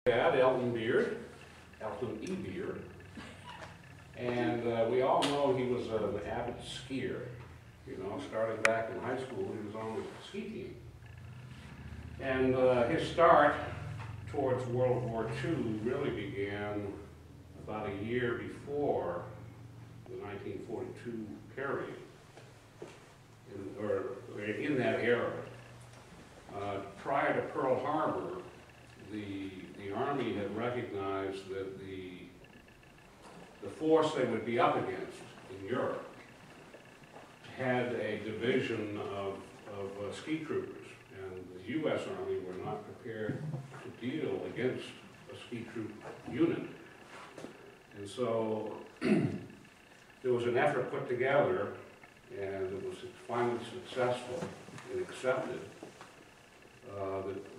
Dad, Elton Beard, Elton E. Beard, and we all know he was an avid skier. You know, starting back in high school, he was on the ski team. And his start towards World War II really began about a year before the 1942 period, or in that era. Prior to Pearl Harbor, the Army had recognized that the force they would be up against in Europe had a division of ski troopers, and the U.S. Army were not prepared to deal against a ski troop unit. And so there was an effort put together, and it was finally successful and accepted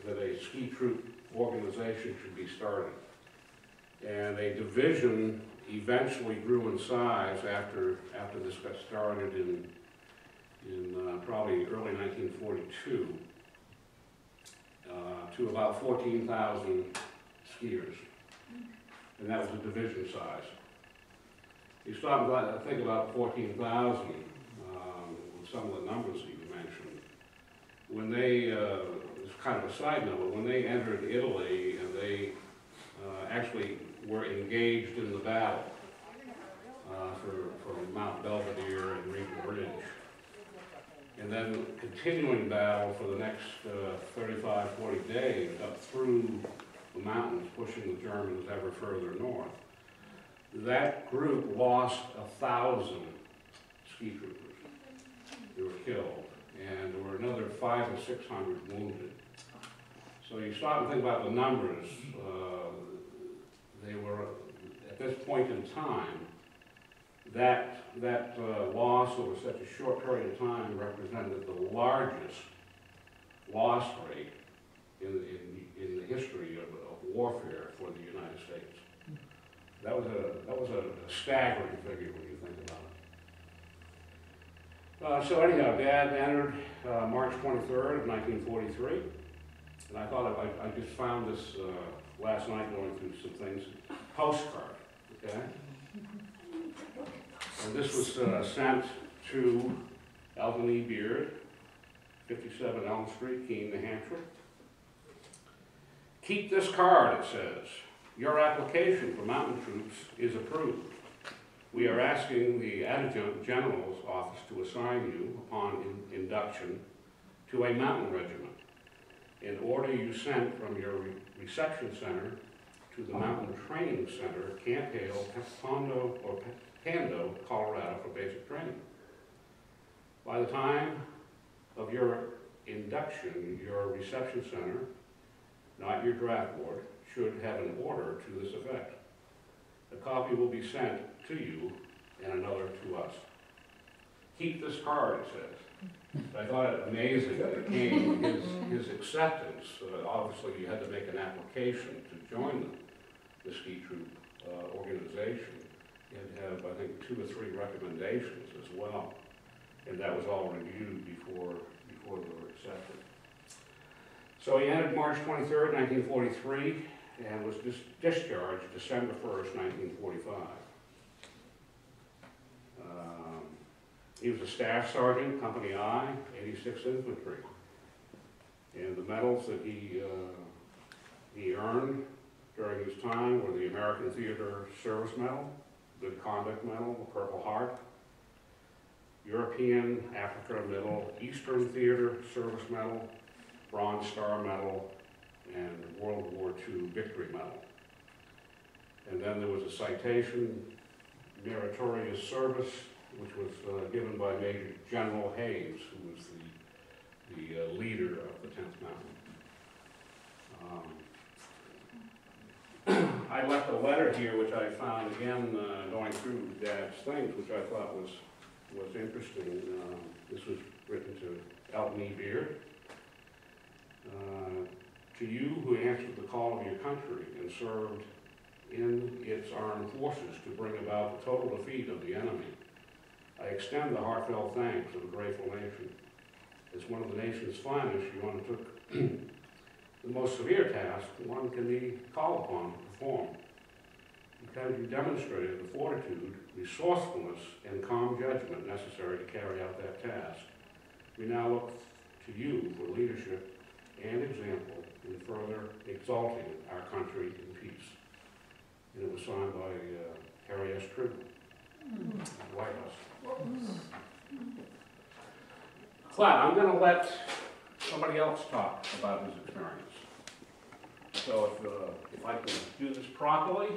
that a ski troop organization should be started. And a division eventually grew in size after this got started in probably early 1942 to about 14,000 skiers. And that was the division size. You stop and think about 14,000 with some of the numbers that you mentioned. When they, it's kind of a side note, but when they entered Italy and they actually were engaged in the battle for Mount Belvedere and Rindge, and then continuing battle for the next 35, 40 days up through the mountains, pushing the Germans ever further north. That group lost 1,000 ski troopers. They were killed, and there were another 500 or 600 wounded. So you start and think about the numbers. They were, at this point in time, that loss over such a short period of time represented the largest loss rate in the history of warfare for the United States. That was a staggering figure when you think about it. So anyhow, Dad entered March 23rd of 1943, and I thought I just found this last night going through some things. Postcard, okay? And this was sent to Elton E. Beard, 57 Elm Street, Keene, New Hampshire. Keep this card, it says. Your application for mountain troops is approved. We are asking the Adjutant General's office to assign you, upon induction, to a mountain regiment. In order you sent from your reception center to the Mountain Training Center, Camp Hale, Pando, Colorado, for basic training. By the time of your induction, your reception center, not your draft board, should have an order to this effect. A copy will be sent to you and another to us. Keep this card, it says. I thought it amazing that it came, his acceptance. Obviously, you had to make an application to join the ski troop organization. You had to have, I think, 2 or 3 recommendations as well. And that was all reviewed before they were accepted. So he entered March 23rd, 1943, and was discharged December 1st, 1945. He was a staff sergeant, Company I, 86th Infantry. And the medals that he earned during his time were the American Theater Service Medal, Good Conduct Medal, the Purple Heart, European, Africa, Middle, Eastern Theater Service Medal, Bronze Star Medal, and World War II Victory Medal. And then there was a citation, Meritorious Service, which was given by Major General Hayes, who was the leader of the 10th Mountain. I left a letter here, which I found again going through Dad's things, which I thought was interesting. This was written to Elton E. Beard. To you who answered the call of your country and served in its armed forces to bring about the total defeat of the enemy, I extend the heartfelt thanks of a grateful nation. As one of the nation's finest, you undertook the most severe task one can be called upon to perform. Because you demonstrated the fortitude, resourcefulness, and calm judgment necessary to carry out that task, we now look to you for leadership and example in further exalting our country in peace. And it was signed by Harry S. Truman, White House. But I'm going to let somebody else talk about his experience. So if I can do this properly,